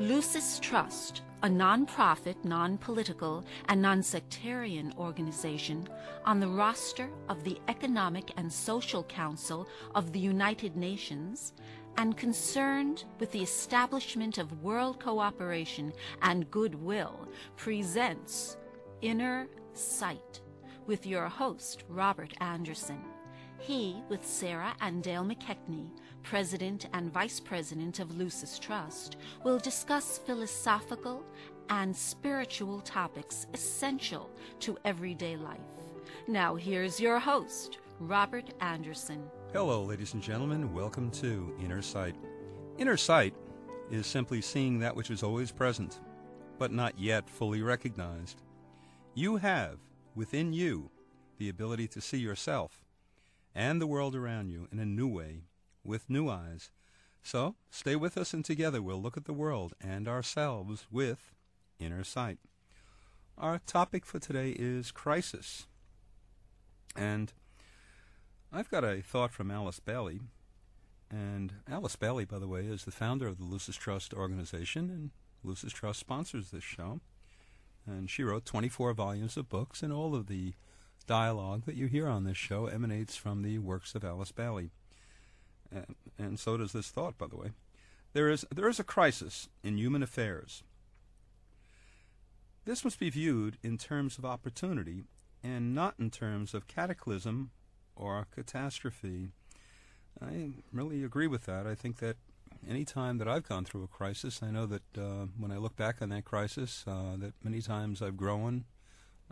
Lucis Trust, a non-profit, non-political, and non-sectarian organization on the roster of the Economic and Social Council of the United Nations and concerned with the establishment of world cooperation and goodwill, presents Inner Sight with your host, Robert Anderson. He, with Sarah and Dale McKechnie, President and Vice President of Lucis Trust, will discuss philosophical and spiritual topics essential to everyday life. Now here's your host, Robert Anderson. Hello, ladies and gentlemen. Welcome to Inner Sight. Inner sight is simply seeing that which is always present, but not yet fully recognized. You have, within you, the ability to see yourself and the world around you in a new way, with new eyes. So, stay with us, and together we'll look at the world and ourselves with inner sight. Our topic for today is crisis. And I've got a thought from Alice Bailey. And Alice Bailey, by the way, is the founder of the Lucis Trust organization, and Lucis Trust sponsors this show. And she wrote 24 volumes of books, and all of the dialogue that you hear on this show emanates from the works of Alice Bailey. And so does this thought, by the way. There is a crisis in human affairs. This must be viewed in terms of opportunity and not in terms of cataclysm or catastrophe. I really agree with that. I think that any time that I've gone through a crisis, I know that when I look back on that crisis, that many times I've grown.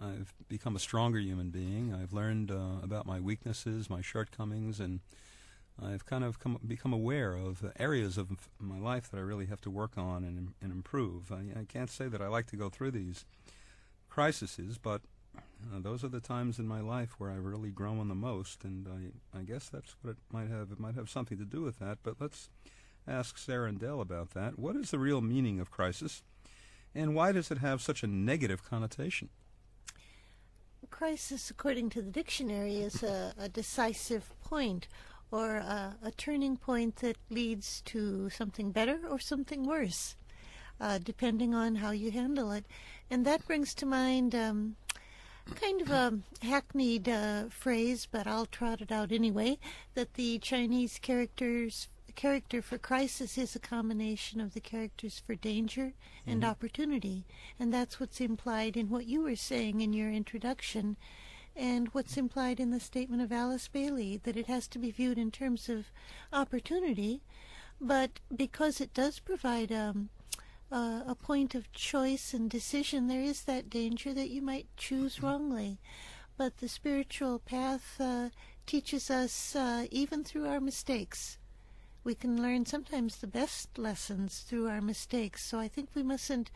I've become a stronger human being. I've learned about my weaknesses, my shortcomings, and I've kind of become aware of areas of my life that I really have to work on and improve. I can't say that I like to go through these crises, but those are the times in my life where I've really grown the most, and I guess that's what it might have. It might have something to do with that, but let's ask Sarah and Dale about that. What is the real meaning of crisis, and why does it have such a negative connotation? Crisis, according to the dictionary, is a decisive point or a turning point that leads to something better or something worse, depending on how you handle it. And that brings to mind kind of a hackneyed phrase, but I'll trot it out anyway, that the Chinese character for crisis is a combination of the characters for danger and opportunity. And that's what's implied in what you were saying in your introduction, and what's implied in the statement of Alice Bailey, that it has to be viewed in terms of opportunity, but because it does provide a point of choice and decision, there is that danger that you might choose wrongly. But the spiritual path teaches us, even through our mistakes, we can learn sometimes the best lessons through our mistakes. So I think we mustn't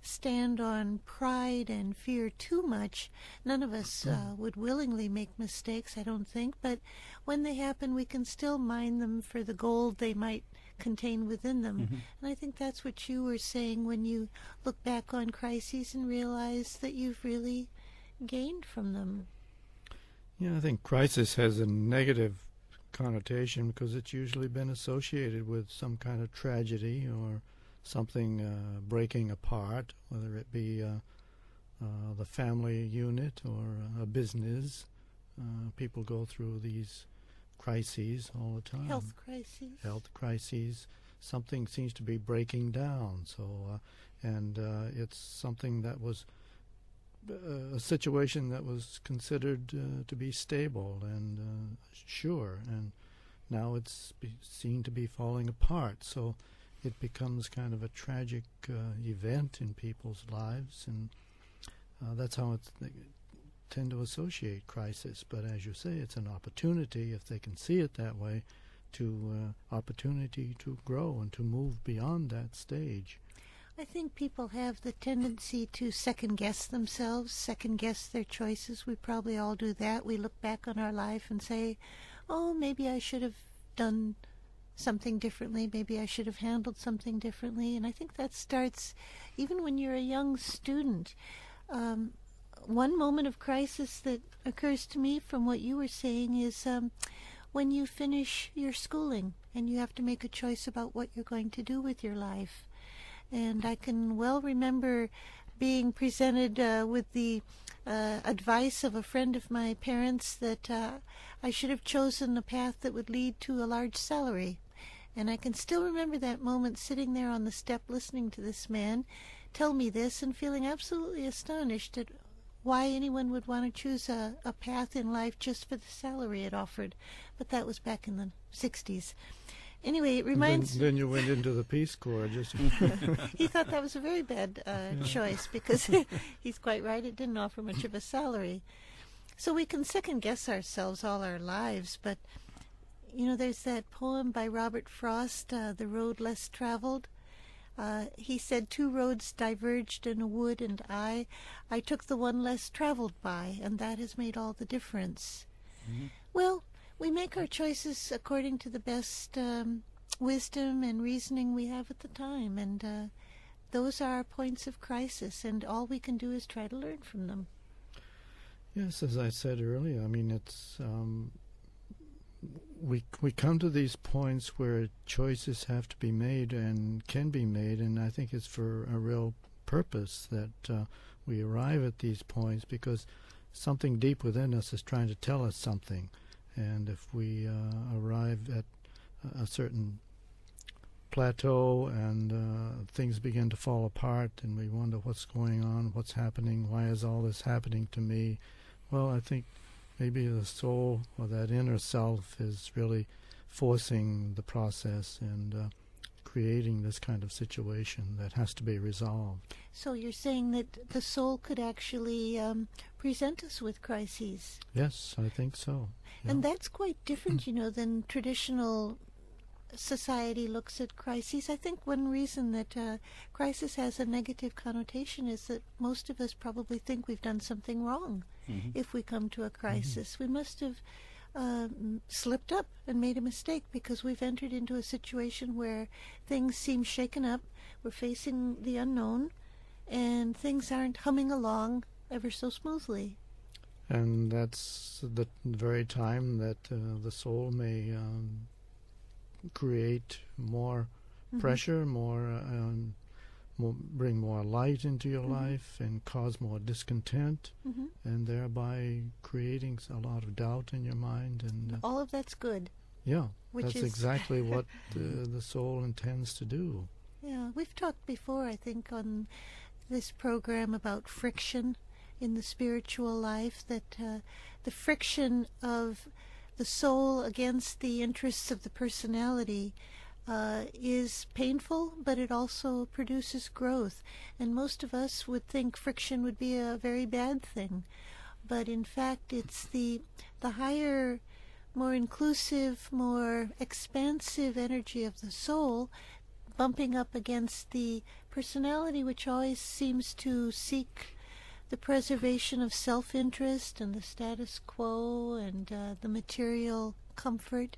stand on pride and fear too much. None of us would willingly make mistakes, I don't think. But when they happen, we can still mine them for the gold they might contain within them. And I think that's what you were saying when you look back on crises and realize that you've really gained from them. Yeah, I think crisis has a negative connotation because it's usually been associated with some kind of tragedy or something breaking apart, whether it be the family unit or a business. People go through these crises all the time. Health crises. Something seems to be breaking down. So, and it's something that was a situation that was considered to be stable and sure, and now it's seen to be falling apart. So it becomes kind of a tragic event in people's lives, and that's how they tend to associate crisis. But as you say, it's an opportunity, if they can see it that way, to opportunity to grow and to move beyond that stage. I think people have the tendency to second-guess themselves, second-guess their choices. We probably all do that. We look back on our life and say, oh, maybe I should have done something differently. Maybe I should have handled something differently. And I think that starts even when you're a young student. One moment of crisis that occurs to me from what you were saying is when you finish your schooling and you have to make a choice about what you're going to do with your life. And I can well remember being presented with the advice of a friend of my parents that I should have chosen a path that would lead to a large salary. And I can still remember that moment sitting there on the step listening to this man tell me this and feeling absolutely astonished at why anyone would want to choose a path in life just for the salary it offered. But that was back in the 60s. Anyway, it reminds... Then you went into the Peace Corps. He thought that was a very bad choice because he's quite right. It didn't offer much of a salary. So we can second-guess ourselves all our lives. But, you know, there's that poem by Robert Frost, The Road Less Traveled. He said, 2 roads diverged in a wood, and I took the one less traveled by, and that has made all the difference. Mm-hmm. Well, we make our choices according to the best wisdom and reasoning we have at the time, and those are our points of crisis, and all we can do is try to learn from them. Yes, as I said earlier, I mean, it's we come to these points where choices have to be made and can be made, and I think it's for a real purpose that we arrive at these points, because something deep within us is trying to tell us something. And if we arrive at a certain plateau and things begin to fall apart and we wonder what's going on, what's happening, why is all this happening to me? Well, I think maybe the soul or that inner self is really forcing the process and creating this kind of situation that has to be resolved. So you're saying that the soul could actually present us with crises? Yes, I think so. Yeah. And that's quite different, you know, than traditional society looks at crises. I think one reason that crisis has a negative connotation is that most of us probably think we've done something wrong if we come to a crisis. We must have slipped up and made a mistake because we've entered into a situation where things seem shaken up, we're facing the unknown, and things aren't humming along ever so smoothly. And that's the very time that the soul may create more pressure, bring more light into your life and cause more discontent, and thereby creating a lot of doubt in your mind. And all of that's good. Yeah, that's exactly what the soul intends to do. Yeah, we've talked before, I think, on this program about friction in the spiritual life, that the friction of the soul against the interests of the personality is painful, but it also produces growth. And most of us would think friction would be a very bad thing. But in fact, it's the higher, more inclusive, more expansive energy of the soul bumping up against the personality, which always seems to seek the preservation of self-interest and the status quo and the material comfort.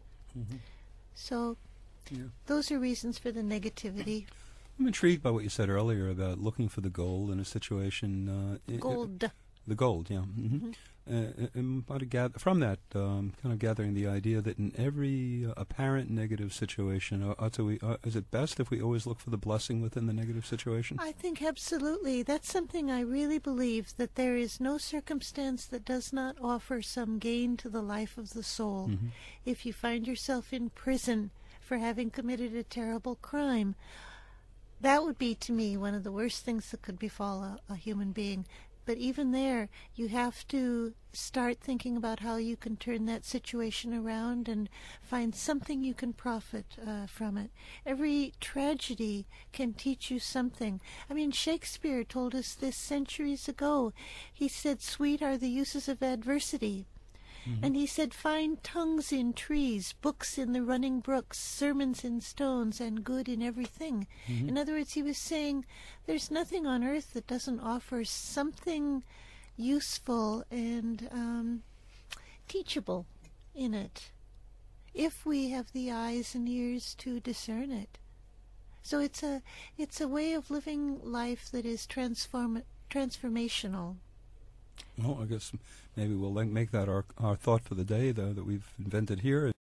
So those are reasons for the negativity. I'm intrigued by what you said earlier about looking for the gold in a situation. The gold, yeah. And from that, kind of gathering the idea that in every apparent negative situation, is it best if we always look for the blessing within the negative situation? I think absolutely. That's something I really believe, that there is no circumstance that does not offer some gain to the life of the soul. If you find yourself in prison for having committed a terrible crime, that would be, to me, one of the worst things that could befall a human being. But even there, you have to start thinking about how you can turn that situation around and find something you can profit from it. Every tragedy can teach you something. I mean, Shakespeare told us this centuries ago. He said, "Sweet are the uses of adversity." And he said, "Find tongues in trees, books in the running brooks, sermons in stones, and good in everything." In other words, he was saying there's nothing on earth that doesn't offer something useful and teachable in it, if we have the eyes and ears to discern it. So it's a way of living life that is transformational. Well, I guess maybe we'll make that our thought for the day, though, that we've invented here.